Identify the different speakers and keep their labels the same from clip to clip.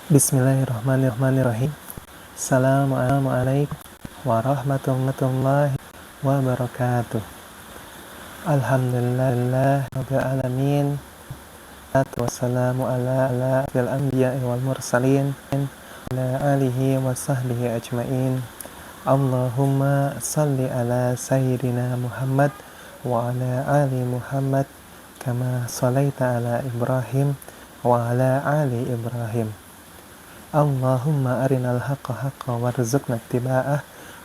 Speaker 1: Bismillahirrahmanirrahim. Assalamualaikum warahmatullahi wabarakatuh. Alhamdulillah rabbil alamin. Wassalamu ala fil anbiya'i wal mursalin ala alihi wa sahbihi ajmain. Allahumma salli ala sayyidina Muhammad wa ala ali Muhammad kama sallaita ala Ibrahim wa ala ali Ibrahim. Allahumma arinal haqqa haqqa warzuqna ittiba'ah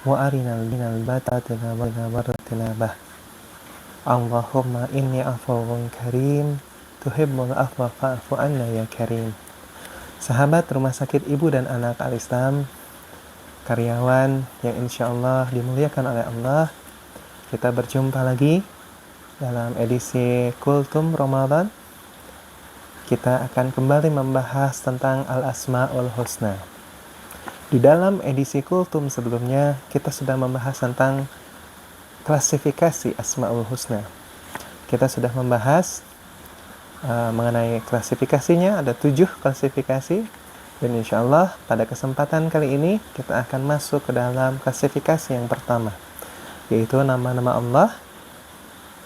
Speaker 1: wa arinal batila wartinabah. Allahumma inni afuwun karim tuhibbul afwa fa'fu anna ya karim. Sahabat Rumah Sakit Ibu dan Anak Al-Islam, karyawan yang insyaallah dimuliakan oleh Allah, kita berjumpa lagi dalam edisi Kultum Ramadan. Kita akan kembali membahas tentang Al-Asma'ul Husna. Di dalam edisi Kultum sebelumnya, kita sudah membahas tentang klasifikasi Asma'ul Husna. Kita sudah membahas mengenai klasifikasinya, ada 7 klasifikasi. Dan insya Allah pada kesempatan kali ini, kita akan masuk ke dalam klasifikasi yang pertama, yaitu nama-nama Allah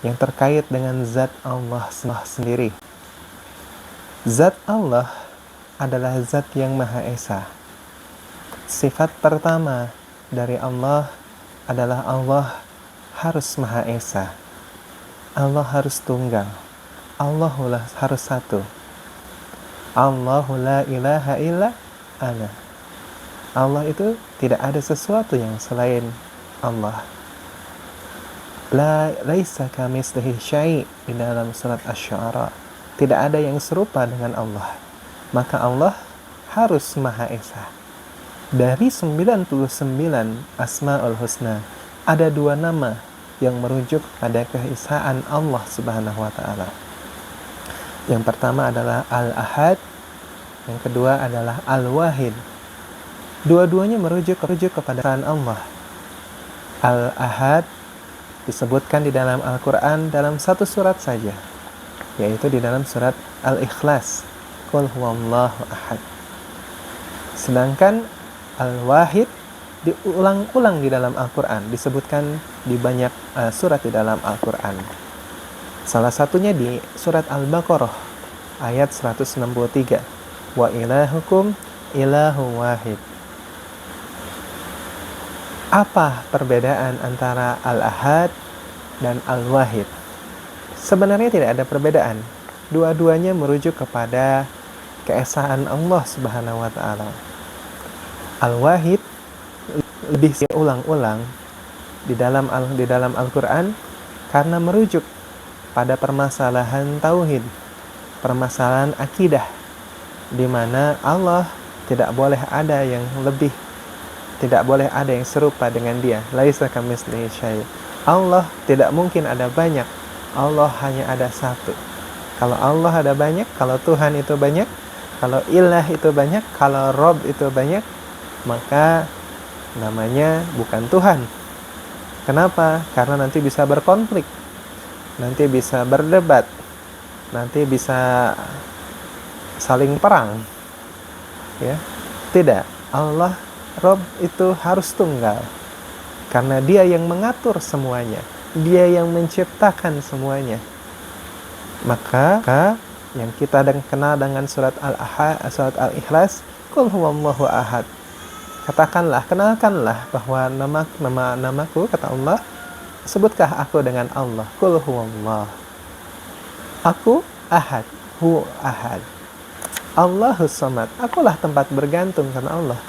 Speaker 1: yang terkait dengan zat Allah sendiri. Zat Allah adalah zat yang Maha Esa. Sifat pertama dari Allah adalah Allah harus Maha Esa. Allah harus tunggal. Allah harus satu. Allahu la ilaha illa ana. Allah itu tidak ada sesuatu yang selain Allah. Laisa kamitslihi syai' di dalam surat Asy-Syu'ara. Tidak ada yang serupa dengan Allah. Maka Allah harus Maha Esa. Dari 99 Asma'ul Husna, ada 2 nama yang merujuk pada keesaan Allah Subhanahu wa Ta'ala. Yang pertama adalah Al-Ahad, yang kedua adalah Al-Wahid. Dua-duanya merujuk kepada keesaan Allah. Al-Ahad disebutkan di dalam Al-Quran dalam 1 surat saja, yaitu di dalam surat Al-Ikhlas, Qul huwallahu ahad. Sedangkan Al-Wahid diulang-ulang di dalam Al-Quran, disebutkan di banyak surat di dalam Al-Quran. Salah satunya di surat Al-Baqarah ayat 163, wa ilahukum ilahu wahid. Apa perbedaan antara Al-Ahad dan Al-Wahid? Sebenarnya tidak ada perbedaan. Dua-duanya merujuk kepada keesaan Allah Subhanahu wa Ta'ala. Al-Wahid lebih diulang-ulang di dalam Al-Quran karena merujuk pada permasalahan tauhid, permasalahan akidah, di mana Allah tidak boleh ada yang lebih, tidak boleh ada yang serupa dengan Dia. Laisa kamitslihi syai'. Allah tidak mungkin ada banyak. Allah hanya ada satu. Kalau Allah ada banyak, kalau Tuhan itu banyak, kalau ilah itu banyak, kalau Rob itu banyak, maka namanya bukan Tuhan. Kenapa? Karena nanti bisa berkonflik, nanti bisa berdebat, nanti bisa saling perang. Ya, tidak. Allah Rob itu harus tunggal, karena Dia yang mengatur semuanya. Dia yang menciptakan semuanya. Maka yang kita kenal dengan surat Al-Ahad, surat Al-Ikhlas, Qul huwallahu ahad. Kenalkanlah bahwa namaku, kata Allah, sebutkah aku dengan Allah. Qul huwallah. Aku ahad, hu ahad. Allahus samad. Akulah tempat bergantung karena Allah.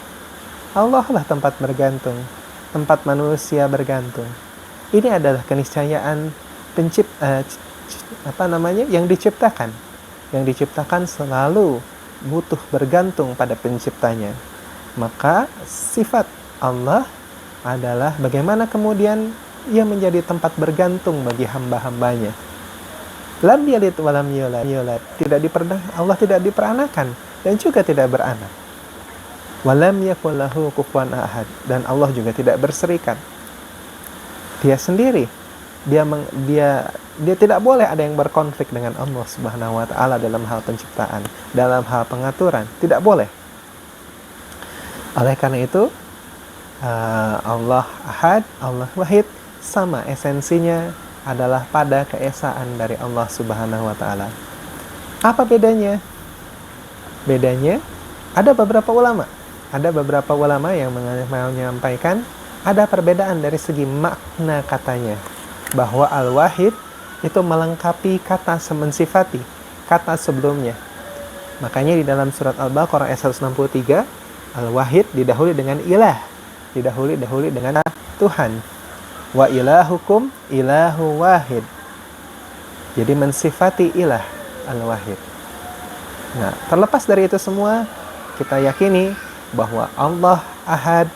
Speaker 1: Allah lah tempat bergantung, tempat manusia bergantung. Ini adalah keniscayaan yang diciptakan. Yang diciptakan selalu butuh bergantung pada penciptanya. Maka sifat Allah adalah bagaimana kemudian Ia menjadi tempat bergantung bagi hamba-hambanya. Lam yalid wa lam yulad. Allah tidak diperanakan dan juga tidak beranak. Wa lam yakul lahu kufuwan ahad. Dan Allah juga tidak berserikat. Dia sendiri, dia tidak boleh ada yang berkonflik dengan Allah Subhanahu wa Ta'ala dalam hal penciptaan, dalam hal pengaturan, tidak boleh. Oleh karena itu, Allah Ahad, Allah Wahid, sama esensinya adalah pada keesaan dari Allah Subhanahu wa Ta'ala. Apa bedanya? Bedanya, ada beberapa ulama yang menyampaikan ada perbedaan dari segi makna katanya, bahwa Al-Wahid itu melengkapi kata mensifati kata sebelumnya. Makanya di dalam surat Al-Baqarah ayat 163, Al-Wahid didahului dengan ilah, didahului dengan Tuhan. Wa ilahukum ilahu wahid. Jadi mensifati ilah Al-Wahid. Nah, terlepas dari itu semua, kita yakini bahwa Allah Ahad,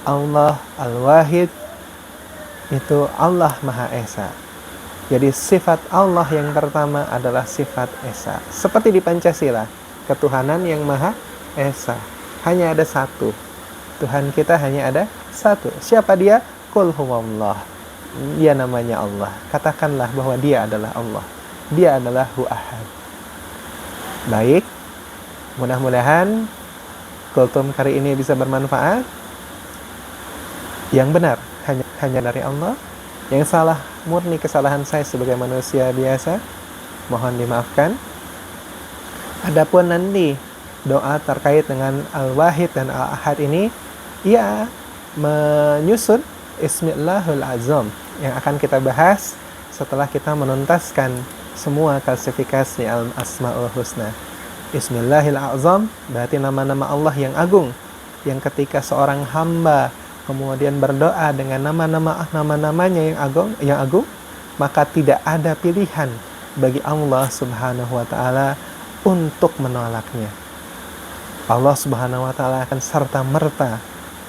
Speaker 1: Allah Al-Wahid, itu Allah Maha Esa. Jadi sifat Allah yang pertama adalah sifat Esa. Seperti di Pancasila, ketuhanan yang Maha Esa. Hanya ada satu. Tuhan kita hanya ada satu. Siapa dia? Qul huwallah. Dia namanya Allah. Katakanlah bahwa dia adalah Allah. Dia adalah Hu Ahad. Baik. Mudah-mudahan kultum kali ini bisa bermanfaat. Yang benar hanya dari Allah. Yang salah murni kesalahan saya sebagai manusia biasa. Mohon dimaafkan. Adapun nanti doa terkait dengan Al-Wahid dan Al-Ahad ini, ia menyusun Ismillahul Azam yang akan kita bahas setelah kita menuntaskan semua klasifikasi Al-Asma'ul Husna. Ismillahil Azam berarti nama-nama Allah yang agung, yang ketika seorang hamba kemudian berdoa dengan nama-namanya yang agung, maka tidak ada pilihan bagi Allah Subhanahu wa Ta'ala untuk menolaknya. Allah Subhanahu wa Ta'ala akan serta-merta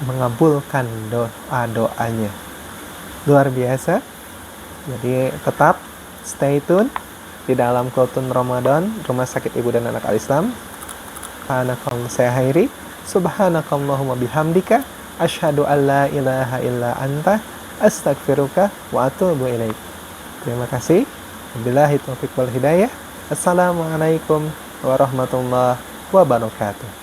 Speaker 1: mengabulkan doa-doanya. Luar biasa. Jadi tetap stay tune di dalam Kultum Ramadan Rumah Sakit Ibu dan Anak Al-Islam. Saya Hairi. Subhanakallahumma bihamdika asyhadu an la ilaha illa anta astaghfiruka wa atubu ilaik. Terima kasih. Wabillahi taufiq wal hidayah. Assalamualaikum warahmatullahi wabarakatuh.